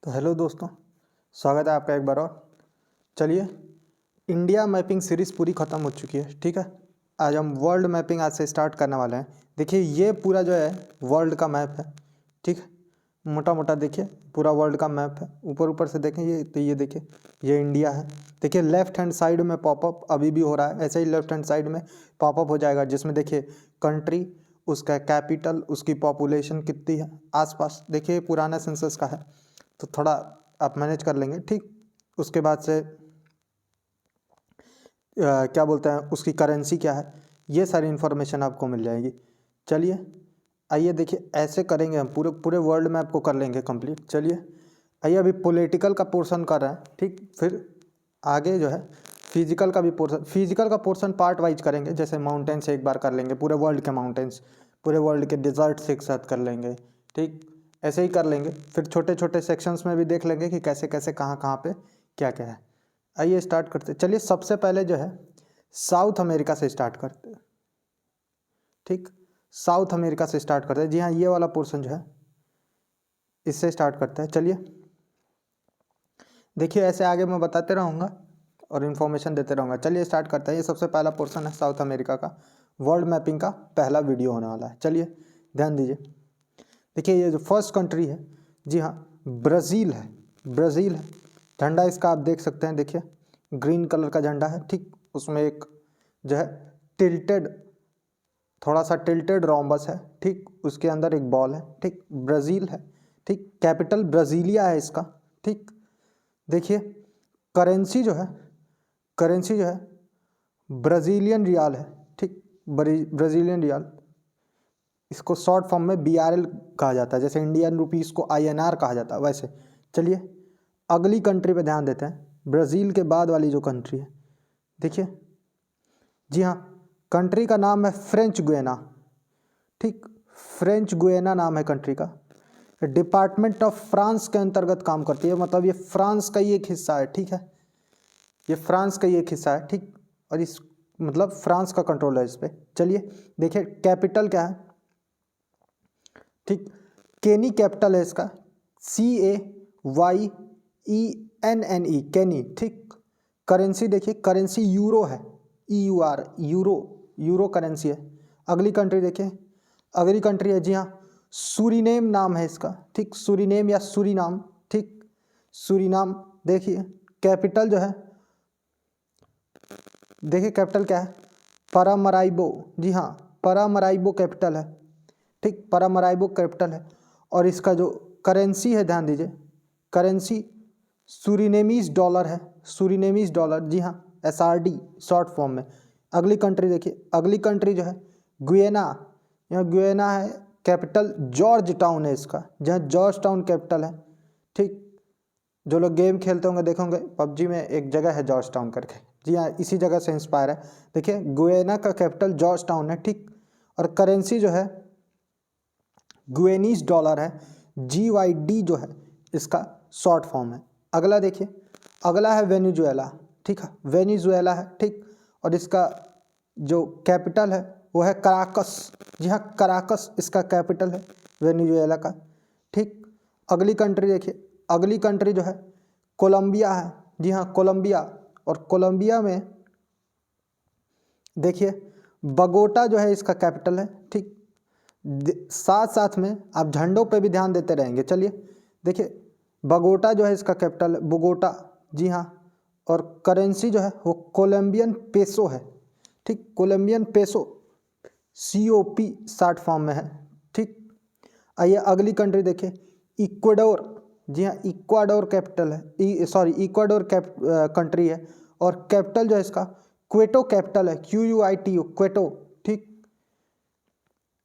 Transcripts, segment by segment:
तो हेलो दोस्तों, स्वागत है आपका एक बार और। चलिए, इंडिया मैपिंग सीरीज़ पूरी ख़त्म हो चुकी है। ठीक है, आज हम वर्ल्ड मैपिंग आज से स्टार्ट करने वाले हैं। देखिए, ये पूरा जो है वर्ल्ड का मैप है। ठीक है, मोटा मोटा देखिए पूरा वर्ल्ड का मैप है। ऊपर ऊपर से देखें ये, तो ये देखिए ये इंडिया है। देखिए लेफ्ट हैंड साइड में पॉपअप अभी भी हो रहा है, ऐसे ही लेफ्ट हैंड साइड में पॉपअप हो जाएगा, जिसमें देखिए कंट्री, उसका कैपिटल, उसकी पॉपुलेशन कितनी है आसपास। देखिए पुराना सेंसस का है, तो थोड़ा आप मैनेज कर लेंगे। ठीक, उसके बाद से क्या बोलते हैं, उसकी करेंसी क्या है, ये सारी इन्फॉर्मेशन आपको मिल जाएगी। चलिए आइए देखिए, ऐसे करेंगे हम पूरे पूरे वर्ल्ड मैप को कर लेंगे कंप्लीट। चलिए आइए, अभी पॉलिटिकल का पोर्शन कर रहे हैं। ठीक, फिर आगे जो है फिजिकल का भी पोर्शन, फिजिकल का पोर्शन पार्ट वाइज करेंगे। जैसे माउंटेन्स एक बार कर लेंगे, पूरे वर्ल्ड के माउंटेन्स, पूरे वर्ल्ड के डिजर्ट्स एक साथ कर लेंगे। ठीक, ऐसे ही कर लेंगे। फिर छोटे छोटे सेक्शंस में भी देख लेंगे कि कैसे कैसे कहाँ कहाँ पे क्या क्या है। आइए स्टार्ट करते। चलिए सबसे पहले जो है साउथ अमेरिका से स्टार्ट करते हैं। ठीक, साउथ अमेरिका से स्टार्ट करते हैं। जी हाँ, ये वाला पोर्शन जो है इससे स्टार्ट करते हैं। चलिए देखिए, ऐसे आगे मैं बताते रहूँगा और इन्फॉर्मेशन देते रहूँगा। चलिए स्टार्ट करते हैं। ये सबसे पहला पोर्शन है साउथ अमेरिका का, वर्ल्ड मैपिंग का पहला वीडियो होने वाला है। चलिए ध्यान दीजिए। देखिए ये जो फर्स्ट कंट्री है, जी हाँ ब्राज़ील है। ब्राज़ील है, झंडा इसका आप देख सकते हैं। देखिए ग्रीन कलर का झंडा है। ठीक, उसमें एक जो है टिल्टेड, थोड़ा सा टिल्टेड रोम्बस है। ठीक, उसके अंदर एक बॉल है। ठीक, ब्राज़ील है। ठीक, कैपिटल ब्राज़ीलिया है इसका। ठीक, देखिए करेंसी जो है, करेंसी जो है ब्राज़ीलियन रियाल है। ठीक, ब्राज़ीलियन रियाल, इसको शॉर्ट फॉर्म में BRL कहा जाता है। जैसे इंडियन रुपीस को INR कहा जाता है वैसे। चलिए अगली कंट्री पे ध्यान देते हैं, ब्राज़ील के बाद वाली जो कंट्री है। देखिए, जी हाँ, कंट्री का नाम है फ्रेंच गुयाना। ठीक, फ्रेंच गुयाना नाम है कंट्री का। डिपार्टमेंट ऑफ फ्रांस के अंतर्गत काम करती है, मतलब ये फ्रांस का ही एक हिस्सा है। ठीक है, ये फ्रांस का ही एक हिस्सा है। ठीक, और इस मतलब फ्रांस का कंट्रोल है इस पर। चलिए देखिए कैपिटल क्या है। ठीक, केनी कैपिटल है इसका, CAYENNE, केनी। ठीक, करेंसी देखिए, करेंसी यूरो है, EUR, यूरो, यूरो करेंसी है। अगली कंट्री देखिए, अगली कंट्री है जी हाँ सूरीनेम नाम है इसका। ठीक, सूरीनेम या सूरीनाम। ठीक, सूरीनाम। देखिए कैपिटल जो है, देखिए कैपिटल क्या है, पारामराइबो। जी हाँ, पारामराइबो कैपिटल है। ठीक, पारामराइबो कैपिटल है। और इसका जो करेंसी है, ध्यान दीजिए, करेंसी सूरीनेमीज डॉलर है। सूरीनेमीज डॉलर, जी हाँ, SRD शॉर्ट फॉर्म में। अगली कंट्री देखिए, अगली कंट्री जो है गुयाना। यहाँ गुयाना है, कैपिटल जॉर्ज टाउन है इसका, जहाँ जॉर्ज टाउन कैपिटल है। ठीक, जो लोग गेम खेलते होंगे देखोगे PUBG में एक जगह है जॉर्ज टाउन करके। जी हाँ, इसी जगह से इंस्पायर है। देखिए गुयाना का कैपिटल जॉर्ज टाउन है। ठीक, और करेंसी जो है गुएनीज डॉलर है, GYD जो है इसका शॉर्ट फॉर्म है। अगला देखिए, अगला है वेनेजुएला। ठीक है, वेनेजुएला है। ठीक, और इसका जो कैपिटल है वो है कराकस। जी हाँ, कराकस इसका कैपिटल है वेनेजुएला का। ठीक, अगली कंट्री देखिए, अगली कंट्री जो है कोलंबिया है। जी हाँ, कोलंबिया। और कोलंबिया में देखिए बगोटा जो है इसका कैपिटल है। ठीक, साथ साथ में आप झंडों पे भी ध्यान देते रहेंगे। चलिए देखिए, बगोटा जो है इसका कैपिटल है, बोगोटा। जी हाँ, और करेंसी जो है वो कोलंबियन पेसो है। ठीक, Colombian peso, COP short form में है। ठीक, आइए अगली कंट्री देखिए, इक्वाडोर। जी हाँ, इक्वाडोर कैपिटल है, सॉरी इक्वाडोर कंट्री है। और कैपिटल जो है इसका क्वेटो कैपिटल है, QUITO, क्वेटो। ठीक,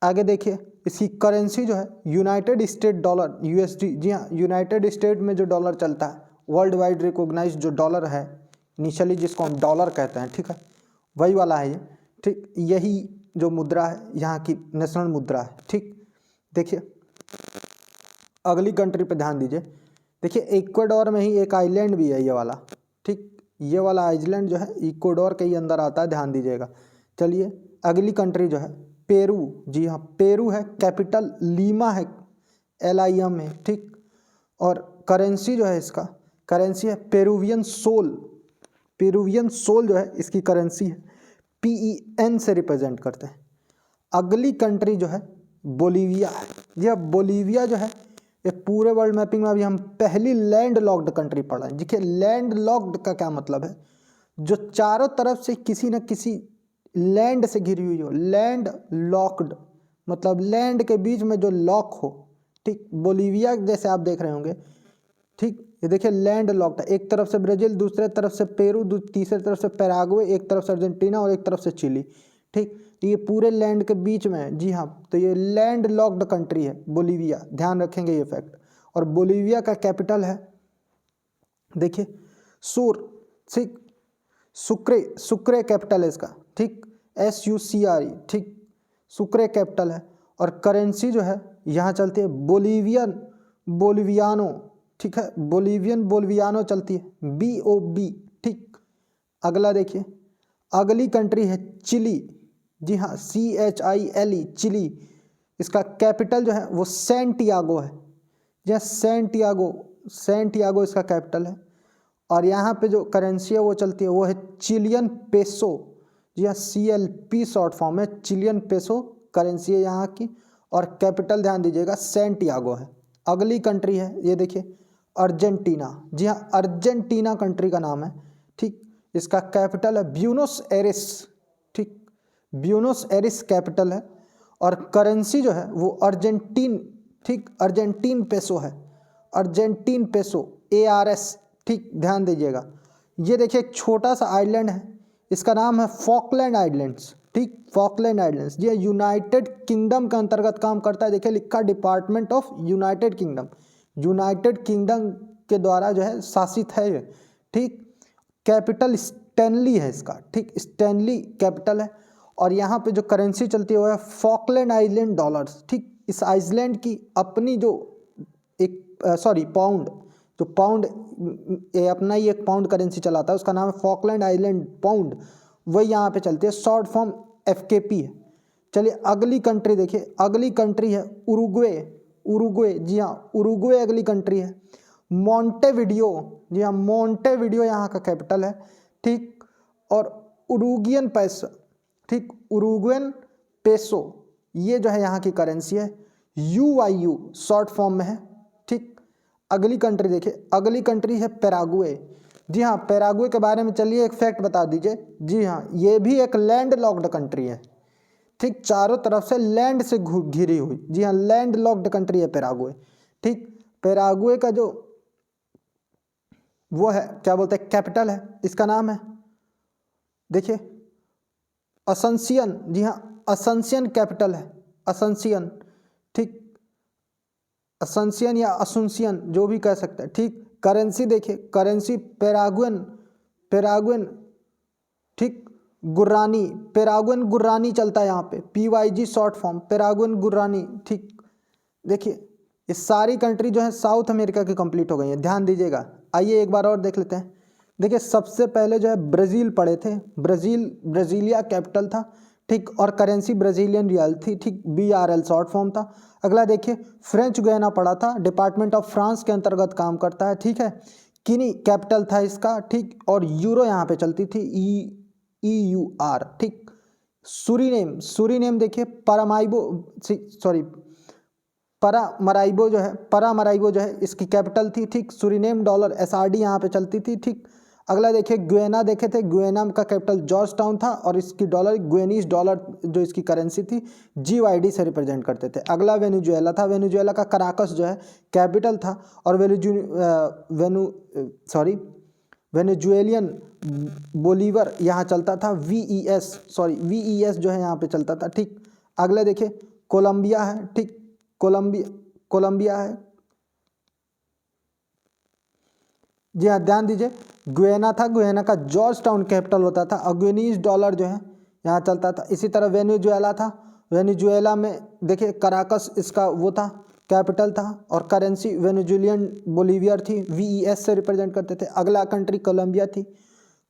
आगे देखिए, इसकी करेंसी जो है यूनाइटेड स्टेट डॉलर, USD। जी हाँ, यूनाइटेड स्टेट में जो डॉलर चलता है, वर्ल्ड वाइड रिकॉग्नाइज जो डॉलर है इनिशियली, जिसको हम डॉलर कहते हैं। ठीक है, वही वाला है ये। ठीक, यही जो मुद्रा है यहाँ की नेशनल मुद्रा है। ठीक, देखिए अगली कंट्री पे ध्यान दीजिए। देखिए इक्वाडोर में ही एक आइलैंड भी है ये वाला। ठीक, ये वाला आइलैंड जो है इक्वाडोर के ही अंदर आता है, ध्यान दीजिएगा। चलिए अगली कंट्री जो है पेरू। जी हाँ, पेरू है, कैपिटल लीमा है, LIM है। ठीक, और करेंसी जो है इसका करेंसी है पेरुवियन सोल। पेरुवियन सोल जो है इसकी करेंसी है, PEN से रिप्रेजेंट करते हैं। अगली कंट्री जो है बोलीविया है। यह बोलीविया जो है ये पूरे वर्ल्ड मैपिंग में अभी हम पहली लैंड लॉक्ड कंट्री पढ़ रहे हैं। देखिए लैंड लॉक्ड का क्या मतलब है, जो चारों तरफ से किसी न किसी लैंड से घिरी हुई हो। लैंड लॉक्ड मतलब लैंड के बीच में जो लॉक हो, ठीक। बोलीविया जैसे आप देख रहे होंगे, ठीक। ये देखिए लैंड लॉक्ड है, एक तरफ से ब्राजील, दूसरे तरफ से पेरू, तीसरे तरफ से पैराग्वे, एक तरफ से अर्जेंटीना और एक तरफ से चिली, ठीक। तो ये पूरे लैंड के बीच में है, जी हाँ। तो ये लैंड लॉक्ड कंट्री है बोलीविया, ध्यान रखेंगे ये फैक्ट। और बोलीविया का कैपिटल है, देखिए सूर, ठीक। सुक्रे कैपिटल है इसका, ठीक। SUCRE, ठीक। सुक्रे कैपिटल है। और करेंसी जो है यहाँ चलती है बोलिवियानो, ठीक है। बोलिवियानो चलती है, BOB, ठीक। अगला देखिए, अगली कंट्री है चिली, जी हाँ, CHILE, चिली। इसका कैपिटल जो है वो सैंटियागो है, जी हाँ, सैंटियागो इसका कैपिटल है। और यहाँ पे जो करेंसी है वो चलती है वो है चिलियन पेसो, जी हाँ, CLP शॉर्ट फॉर्म है, चिलियन पेसो करेंसी है यहाँ की। और कैपिटल ध्यान दीजिएगा सैंटियागो है। अगली कंट्री है ये देखिए अर्जेंटीना, जी हाँ, अर्जेंटीना कंट्री का नाम है, ठीक। इसका कैपिटल है ब्यूनोस एरिस, ठीक। ब्यूनोस एरिस कैपिटल है। और करेंसी जो है वो अर्जेंटीन, ठीक, अर्जेंटीन पेसो है, अर्जेंटीन पेसो, ARS, ठीक। ध्यान दीजिएगा। ये देखिए एक छोटा सा आइलैंड है, इसका नाम है फॉकलैंड आइलैंड्स, ठीक। फॉकलैंड आइलैंड्स, ये यूनाइटेड किंगडम के अंतर्गत काम करता है। देखिए लिखा department of United kingdom, United kingdom के द्वारा जो है शासित है ये, ठीक। कैपिटल स्टैनली है इसका, ठीक, स्टैनली कैपिटल है। और यहाँ पे जो करेंसी चलती है वो है फॉकलैंड आइलैंड डॉलर्स, ठीक। इस आइसलैंड की अपनी जो पाउंड, जो पाउंड अपना ही एक पाउंड करेंसी चलाता है, उसका नाम है फॉकलैंड आइलैंड पाउंड, वही यहाँ पे चलती है, शॉर्ट फॉर्म FKP है। चलिए अगली कंट्री देखिए, अगली कंट्री है उरुग्वे, जी हाँ, उरुग्वे अगली कंट्री है। मोंटेविडियो, जी हाँ, मोंटेविडियो यहाँ का कैपिटल है, ठीक। और उरुग्वियन पैसा, ठीक, उरुग्वियन पेसो, ये जो है यहाँ की करेंसी है, UIU शॉर्ट फॉर्म में है, ठीक। अगली कंट्री देखिए, अगली कंट्री है पैराग्वे, जी हाँ। पैराग्वे के बारे में चलिए एक फैक्ट बता दीजिए, जी हाँ, ये भी एक लैंड लॉक्ड कंट्री है, ठीक। चारों तरफ से लैंड से घिरी हुई, जी हाँ, लैंड लॉक्ड कंट्री है पैराग्वे, ठीक। पैराग्वे का जो वो है क्या बोलते हैं कैपिटल है, इसका नाम है देखिए असंसियन, जी हाँ, असंसियन कैपिटल है, असंसियन, ठीक। असंसियन या असुंसियन जो भी कह सकते हैं, ठीक। करेंसी देखिए, करेंसी पेरागुएन, ठीक। पेरागुएन गुर्रानी चलता है यहाँ पे, PYG शॉर्ट फॉर्म, पेरागुएन गुर्रानी, ठीक। देखिए ये सारी कंट्री जो है साउथ अमेरिका की कंप्लीट हो गई है, ध्यान दीजिएगा। आइए एक बार और देख लेते हैं। देखिए सबसे पहले जो है ब्राज़ील पढ़े थे, ब्राज़ीलिया कैपिटल था, ठीक। और करेंसी ब्राज़ीलियन रियल थी, ठीक, BRL शॉर्ट फॉर्म था। अगला देखिए फ्रेंच गुयाना पढ़ा था, डिपार्टमेंट ऑफ फ्रांस के अंतर्गत काम करता है, ठीक है। किनी कैपिटल था इसका, ठीक। और यूरो यहाँ पे चलती थी, EUR, ठीक। सुरीनेम देखिए परामराइबो जो है इसकी कैपिटल थी, ठीक। सुरीनेम डॉलर SRD यहाँ पे चलती थी, ठीक। अगला देखिए गुयाना देखे थे, गुयाना का कैपिटल जॉर्ज टाउन था और इसकी डॉलर ग्वेनीज डॉलर जो इसकी करेंसी थी GYD से रिप्रेजेंट करते थे। अगला वेनेजुएला था, वेनेजुएला का कराकस जो है कैपिटल था और वेनेजुएलियन बोलीवर यहाँ चलता था, VES जो है यहाँ पे चलता था, ठीक। अगले देखिए कोलंबिया है, ठीक, कोलंबिया है, जी हाँ, ध्यान दीजिए। गुयाना था, गुयाना का जॉर्ज टाउन कैपिटल होता था, अग्वेनीज डॉलर जो है यहाँ चलता था। इसी तरह वेनेजुएला था, वेनेजुएला में देखिए कराकस इसका वो था कैपिटल था और करेंसी वेनेजुएलियन बोलीवियर थी, VES से रिप्रेजेंट करते थे। अगला कंट्री कोलंबिया थी,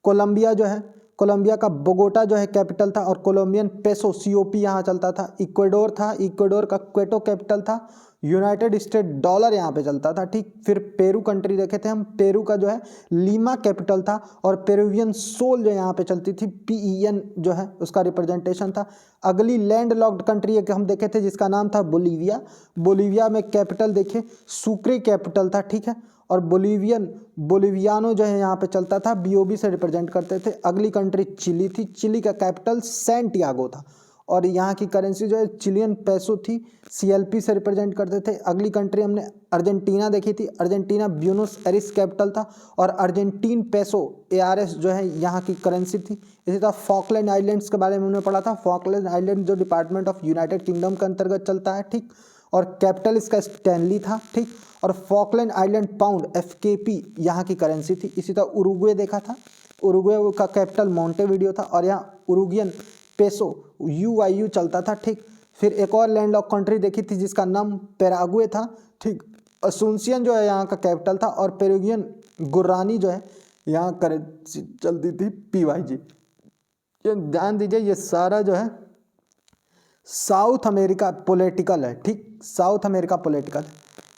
कोलंबिया जो है, कोलंबिया का बोगोटा जो है कैपिटल था और कोलंबियन पेसो COP यहाँ चलता था। इक्वाडोर था, इक्वाडोर का क्वेटो कैपिटल था, यूनाइटेड स्टेट डॉलर यहाँ पे चलता था, ठीक। फिर पेरू कंट्री देखे थे हम, पेरू का जो है लीमा कैपिटल था, और पेरुवियन सोल जो यहाँ पे चलती थी, PEN जो है उसका रिप्रेजेंटेशन था। अगली लैंड लॉक्ड कंट्री एक हम देखे थे जिसका नाम था बोलीविया। बोलीविया में कैपिटल देखिए सुक्रे कैपिटल था, ठीक है। और बोलीवियानो जो है यहाँ पे चलता था, BOB से रिप्रेजेंट करते थे। अगली कंट्री चिली थी, चिली का कैपिटल सैंटियागो था, और यहाँ की करेंसी जो है चिलियन पेसो थी, CLP से रिप्रेजेंट करते थे। अगली कंट्री हमने अर्जेंटीना देखी थी, अर्जेंटीना ब्यूनोस एरिस कैपिटल था, और अर्जेंटीन पेसो ARS जो है यहाँ की करेंसी थी। इसी तरह फॉकलैंड आइलैंड्स के बारे में हमने पढ़ा था, फॉकलैंड आइलैंड जो डिपार्टमेंट ऑफ यूनाइटेड किंगडम के अंतर्गत चलता है, ठीक। और कैपिटल इसका स्टैनली था, ठीक। और फॉकलैंड आइलैंड पाउंड FKP यहाँ की करेंसी थी। इसी तरह उरुग्वे देखा था, उरुग्वे का कैपिटल मोंटेविडियो था, और यहाँ उरुगियन पेसो UIU चलता था, ठीक। फिर एक और लैंड लॉक कंट्री देखी थी जिसका नाम पैराग्वे था, ठीक। असूंसियन जो है यहाँ का कैपिटल था, और पेरुवियन गुर्रानी जो है यहाँ करेंसी चलती थी PYG। ये ध्यान दीजिए, ये सारा जो है साउथ अमेरिका पॉलिटिकल है, ठीक। साउथ अमेरिका पॉलिटिकल,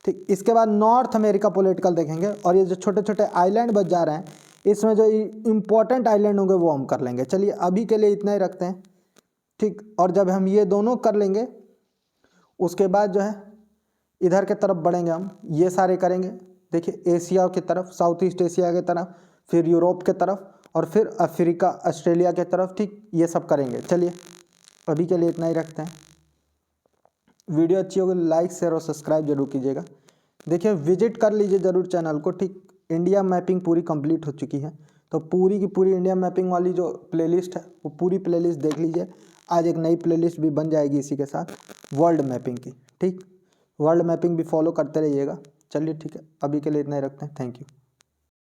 ठीक। इसके बाद नॉर्थ अमेरिका पॉलिटिकल देखेंगे, और ये जो छोटे छोटे आइलैंड बच जा रहे हैं इसमें जो इम्पोर्टेंट आइलैंड होंगे वो हम कर लेंगे। चलिए अभी के लिए इतना ही रखते हैं, ठीक। और जब हम ये दोनों कर लेंगे उसके बाद जो है इधर के तरफ बढ़ेंगे, हम ये सारे करेंगे। देखिए एशिया की तरफ, साउथ ईस्ट एशिया की तरफ, फिर यूरोप के तरफ, और फिर अफ्रीका ऑस्ट्रेलिया के तरफ, ठीक। ये सब करेंगे। चलिए अभी के लिए इतना ही रखते हैं। वीडियो अच्छी होगी लाइक शेयर और सब्सक्राइब जरूर कीजिएगा। देखिए विजिट कर लीजिए ज़रूर चैनल को, ठीक। इंडिया मैपिंग पूरी कंप्लीट हो चुकी है, तो पूरी की पूरी इंडिया मैपिंग वाली जो प्लेलिस्ट है वो पूरी प्लेलिस्ट देख लीजिए। आज एक नई प्लेलिस्ट भी बन जाएगी इसी के साथ वर्ल्ड मैपिंग की, ठीक। वर्ल्ड मैपिंग भी फॉलो करते रहिएगा। चलिए ठीक है, अभी के लिए इतना ही रखते हैं। Thank you.